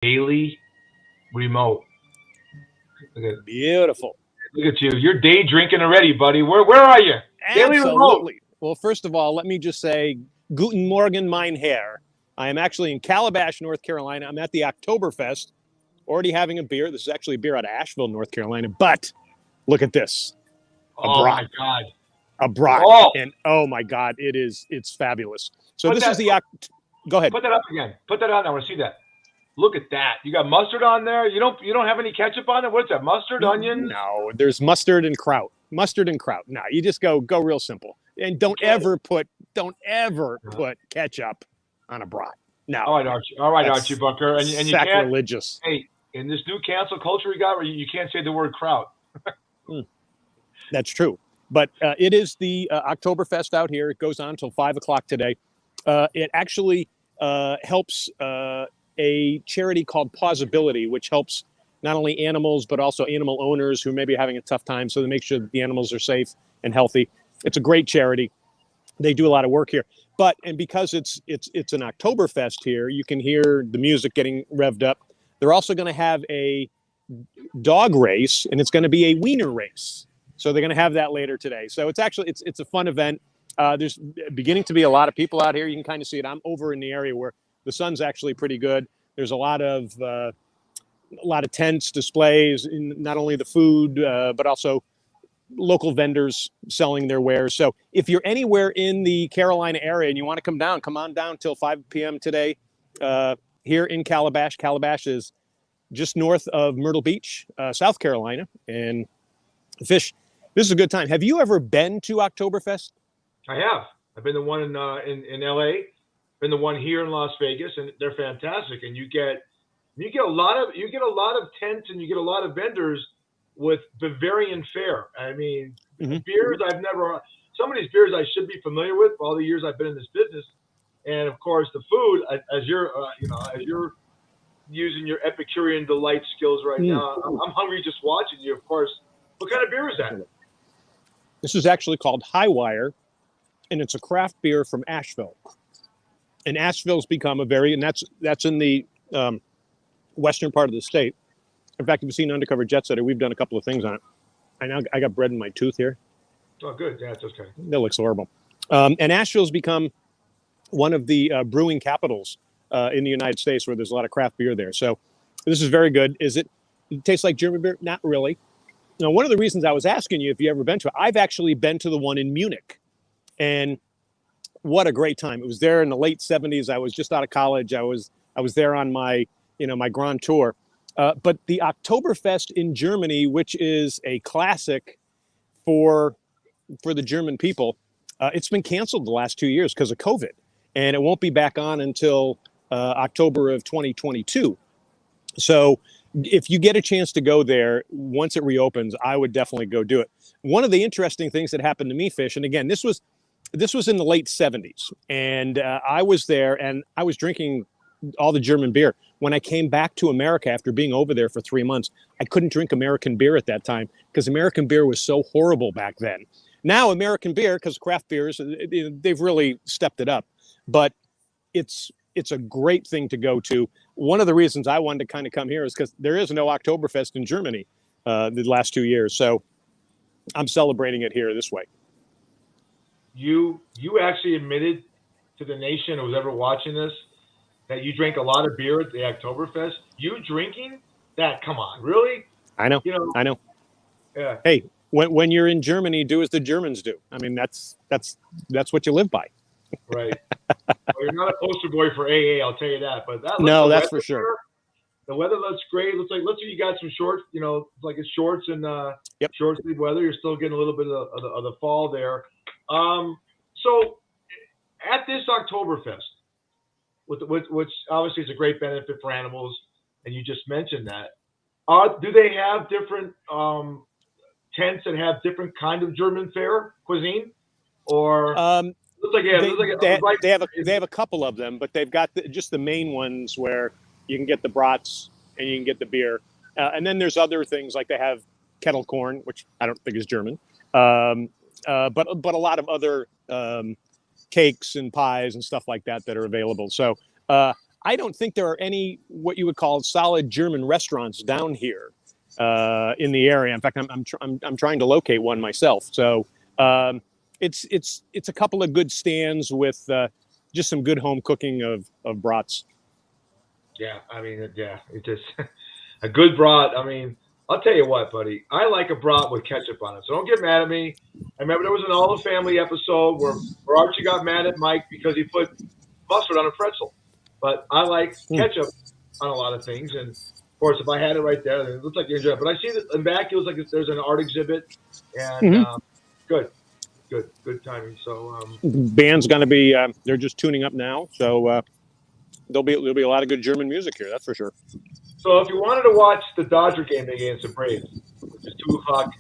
Daily remote. Look at, Beautiful. look at you. You're day drinking already, buddy. Where are you? Daily remote. Absolutely. Well, first of all, let me just say, Guten Morgen, mein Herr. I am actually in Calabash, North Carolina. I'm at the Octoberfest, already having a beer. This is actually a beer out of Asheville, North Carolina. But look at this, a Oh brat, my God. a brat, Oh, and oh my God, it's fabulous. So put this is that the go ahead. put that up again. Put that on. I want to see that. Look at that. You got mustard on there. You don't have any ketchup on it. What's that? Mustard, onions. No, there's mustard and kraut. Mustard and kraut. No, you just go real simple, and don't ever put ketchup on a brat. No, All right, Archie. All right, that's Archie Bunker. And you can't. sacrilegious. Hey, in this new cancel culture we got, where you can't say the word kraut. That's true. But it is the Oktoberfest out here. It goes on until 5 o'clock today. It actually helps a charity called Pausability, which helps not only animals, but also animal owners who may be having a tough time. So they make sure that the animals are safe and healthy. It's a great charity. They do a lot of work here. And because it's an Oktoberfest here, you can hear the music getting revved up. They're also going to have a dog race, and it's going to be a wiener race. So they're going to have that later today. So it's actually it's a fun event. There's beginning to be a lot of people out here. You can kind of see it. I'm over in the area where the sun's actually pretty good. There's a lot of tents, displays, in not only the food but also local vendors selling their wares. So if you're anywhere in the Carolina area and you want to come on down till 5 p.m. today here in Calabash. Calabash is just north of Myrtle Beach, South Carolina, and Fish. This is a good time. Have you ever been to Oktoberfest? I have. I've been the one in L.A. Been the one here in Las Vegas, and they're fantastic. And you get a lot of tents, and you get a lot of vendors with Bavarian fare. I mean, beers some of these beers I should be familiar with all the years I've been in this business, and of course the food. As you're using your Epicurean delight skills right now, I'm hungry just watching you. Of course, what kind of beer is that? This is actually called Highwire, and it's a craft beer from Asheville. And Asheville's become and that's in the western part of the state. In fact, if you've seen Undercover Jet Setter, we've done a couple of things on it. I got bread in my tooth here. Oh, good. Yeah, it's okay. That looks horrible. And Asheville's become one of the brewing capitals in the United States where there's a lot of craft beer there. So this is very good. It tastes like German beer? Not really. Now, one of the reasons I was asking you if you ever been to it, I've actually been to the one in Munich. And what a great time. It was there in the late 70s. I was just out of college. I was there on my Grand Tour. But the Oktoberfest in Germany, which is a classic for the German people, it's been canceled the last 2 years because of COVID. And it won't be back on until October of 2022. So if you get a chance to go there, once it reopens, I would definitely go do it. One of the interesting things that happened to me, Fish, and again, this was in the late 70s, and I was there, and I was drinking all the German beer. When I came back to America after being over there for 3 months, I couldn't drink American beer at that time because American beer was so horrible back then. Now American beer, because craft beers, they've really stepped it up. But it's a great thing to go to. One of the reasons I wanted to kind of come here is because there is no Oktoberfest in Germany the last 2 years. So I'm celebrating it here this way. You actually admitted to the nation who was ever watching this that you drank a lot of beer at the Oktoberfest. You drinking that? Come on, really? I know. I know. Yeah. Hey, when you're in Germany, do as the Germans do. I mean, that's what you live by. Right. Well, you're not a poster boy for AA, I'll tell you that. But that's for sure. The weather looks great. Looks like you got some shorts. Like it's shorts and short sleeve weather. You're still getting a little bit of the fall there. So at this Oktoberfest, which obviously is a great benefit for animals, and you just mentioned that. Do they have different tents that have different kind of German fare cuisine, or? They have a couple of them, but they've got just the main ones where you can get the brats and you can get the beer, and then there's other things like they have kettle corn, which I don't think is German, but a lot of other cakes and pies and stuff like that are available. So I don't think there are any what you would call solid German restaurants down here in the area. In fact, I'm trying to locate one myself. So it's a couple of good stands with just some good home cooking of brats. Yeah, I mean, it just a good brat. I mean, I'll tell you what, buddy. I like a brat with ketchup on it. So don't get mad at me. I remember there was an All the Family episode where Archie got mad at Mike because he put mustard on a pretzel. But I like ketchup on a lot of things, and of course, if I had it right there, then it looks like you enjoy it. But I see that in back, it looks like there's an art exhibit, and good timing. So band's going to be they're just tuning up now, so there'll be a lot of good German music here, that's for sure. So if you wanted to watch the Dodger game against the Braves, which is 2:00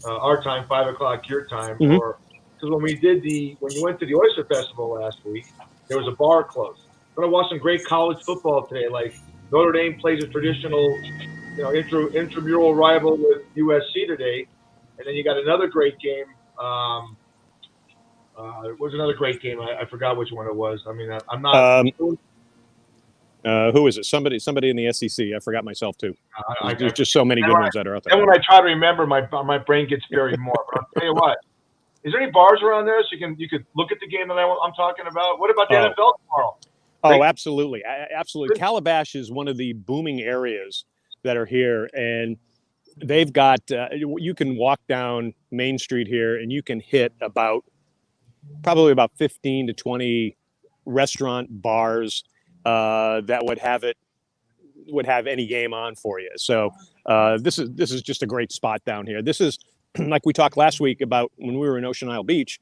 our time, 5:00 your time, or because when you went to the Oyster Festival last week, there was a bar closed. I'm gonna watch some great college football today, like Notre Dame plays a traditional, intramural rival with USC today, and then you got another great game. It was another great game. I forgot which one it was. I mean, I'm not. Who is it? Somebody in the SEC. I forgot myself too. There's just so many good ones that are out there. And when I try to remember, my brain gets buried more. But I'll tell you what. Is there any bars around there so you could look at the game that I'm talking about? What about the NFL tomorrow? Oh, absolutely. Absolutely. Calabash is one of the booming areas that are here. And they've got, you can walk down Main Street here and you can hit probably about 15 to 20 restaurant bars that would have any game on for you. So this is just a great spot down here. This is like we talked last week about when we were in Ocean Isle Beach.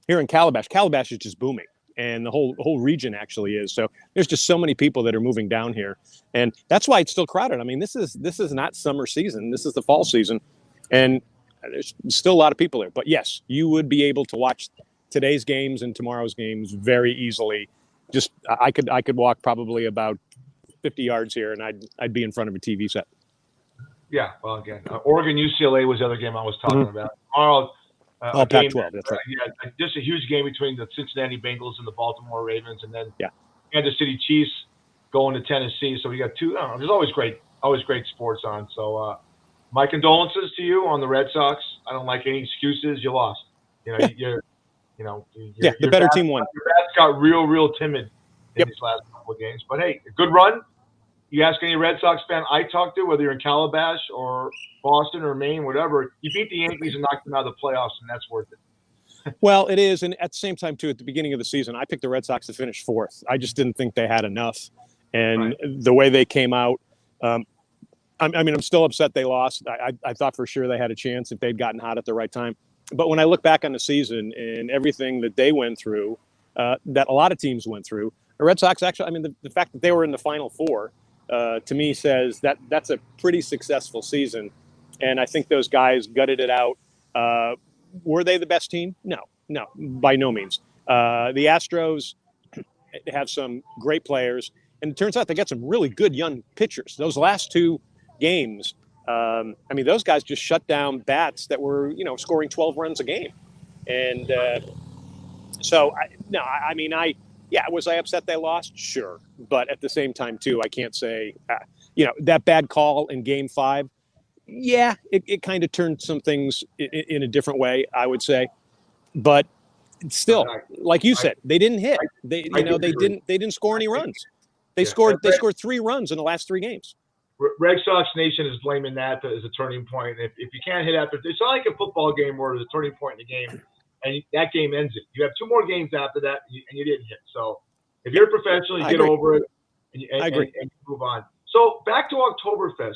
Here in Calabash is just booming. And the whole region actually is. So there's just so many people that are moving down here, and that's why it's still crowded. I mean, this is not summer season. This is the fall season, and there's still a lot of people there. But yes, you would be able to watch today's games and tomorrow's games very easily. Just I could walk probably about 50 yards here, and I'd be in front of a TV set. Yeah, well, again, Oregon UCLA was the other game I was talking about. Tomorrow. Pac-12. That's right. Yeah, just a huge game between the Cincinnati Bengals and the Baltimore Ravens, and then Kansas City Chiefs going to Tennessee. So we got two. There's always great sports on. So my condolences to you on the Red Sox. I don't like any excuses. You lost. The better team won. Your bats got real timid in these last couple of games. But hey, a good run. You ask any Red Sox fan I talk to, whether you're in Calabash or Boston or Maine, whatever, you beat the Yankees and knocked them out of the playoffs, and that's worth it. Well, it is. And at the same time, too, at the beginning of the season, I picked the Red Sox to finish fourth. I just didn't think they had enough. And the way they came out, I'm still upset they lost. I thought for sure they had a chance if they'd gotten hot at the right time. But when I look back on the season and everything that they went through, that a lot of teams went through, the Red Sox actually, the fact that they were in the Final Four, to me says that's a pretty successful season. And I think those guys gutted it out. Were they the best team? No, by no means. The Astros have some great players, and it turns out they got some really good young pitchers. Those last two games, those guys just shut down bats that were, scoring 12 runs a game. And was I upset they lost? Sure. But at the same time, too, I can't say, that bad call in Game 5, it kind of turned some things in a different way, I would say. But still, like you said, they didn't hit. They didn't score any runs. They scored 3 runs in the last 3 games. Red Sox Nation is blaming that as a turning point. If you can't hit after, it's not like a football game where there's a turning point in the game and that game ends it. You have 2 more games after that and you didn't hit. So if you're a professional, you get over it and you move on. So back to Octoberfest.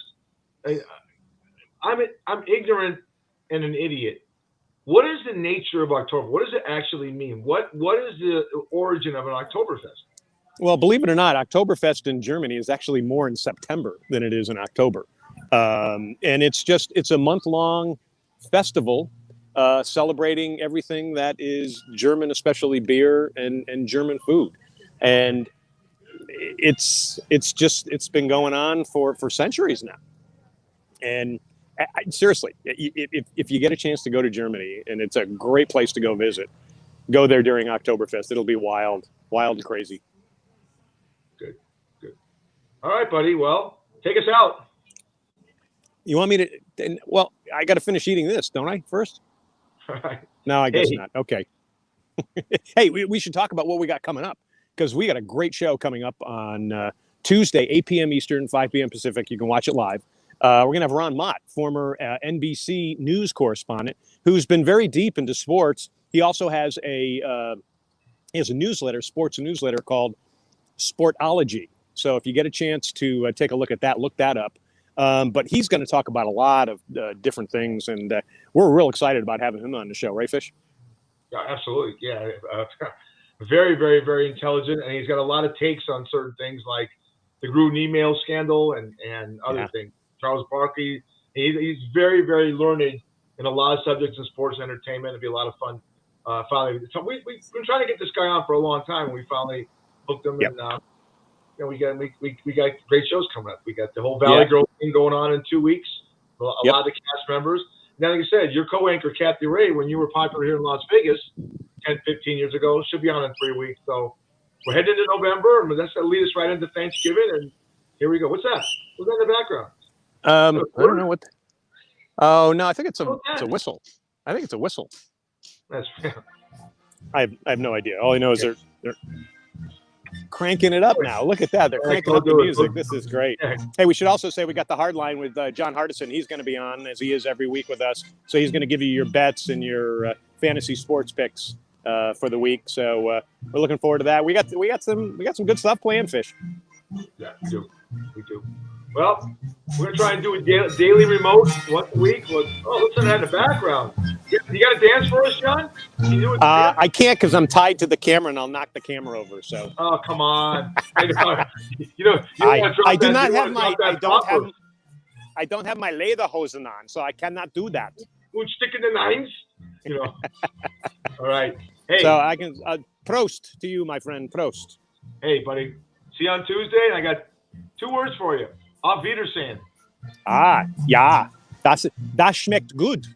I'm ignorant and an idiot. What is the nature of October? What does it actually mean? What is the origin of an Octoberfest? Well, believe it or not, Octoberfest in Germany is actually more in September than it is in October. And it's a month-long festival celebrating everything that is German, especially beer and German food. And it's been going on for centuries now. And seriously, if you get a chance to go to Germany, and it's a great place to go visit, go there during Oktoberfest. It'll be wild and crazy. Good. All right, buddy. Well, take us out. You want me to? Well, I got to finish eating this, don't I? First? All right. No, I guess not. Okay. Hey, we should talk about what we got coming up, because we got a great show coming up on Tuesday, 8 p.m. Eastern, 5 p.m. Pacific. You can watch it live. We're going to have Ron Mott, former NBC news correspondent, who's been very deep into sports. He also has a newsletter, sports newsletter called Sportology. So if you get a chance to take a look at that, look that up. But he's going to talk about a lot of different things, and we're real excited about having him on the show, right, Fish? Yeah, absolutely. Yeah, very, very, very intelligent, and he's got a lot of takes on certain things like the Gruden email scandal and other things. Charles Barkley, he's very, very learned in a lot of subjects in sports and entertainment. It'd be a lot of fun. Finally, so we've been trying to get this guy on for a long time, and we finally hooked him. Yep. And we got great shows coming up. We got the whole Valley Girl thing going on in 2 weeks. A lot of the cast members. Now, like I said, your co-anchor, Kathy Ray, when you were popular here in Las Vegas 10, 15 years ago, should be on in 3 weeks. So we're heading into November, and that's going to lead us right into Thanksgiving. And here we go. What's that? What's that in the background? I don't know what. Oh, no, I think it's a whistle. I think it's a whistle. That's I have no idea. All I know is they're cranking it up now. Look at that. They're cranking up the music. This is great. Hey, we should also say we got the hard line with John Hardison. He's going to be on, as he is every week with us. So he's going to give you your bets and your fantasy sports picks for the week. So we're looking forward to that. We got some good stuff planned, Fish. Yeah, we do. Well, we're going to try and do a daily remote once a week. Let's listen to that in the background. You got to dance for us, John? Can you do it? I can't, because I'm tied to the camera and I'll knock the camera over. So. Oh, come on! I don't have my lederhosen on, so I cannot do that. Would stick in the nines, All right. Hey. So I can Prost to you, my friend. Prost. Hey, buddy. See you on Tuesday. I got 2 words for you. Auf Wiedersehen. Ja. Das schmeckt gut.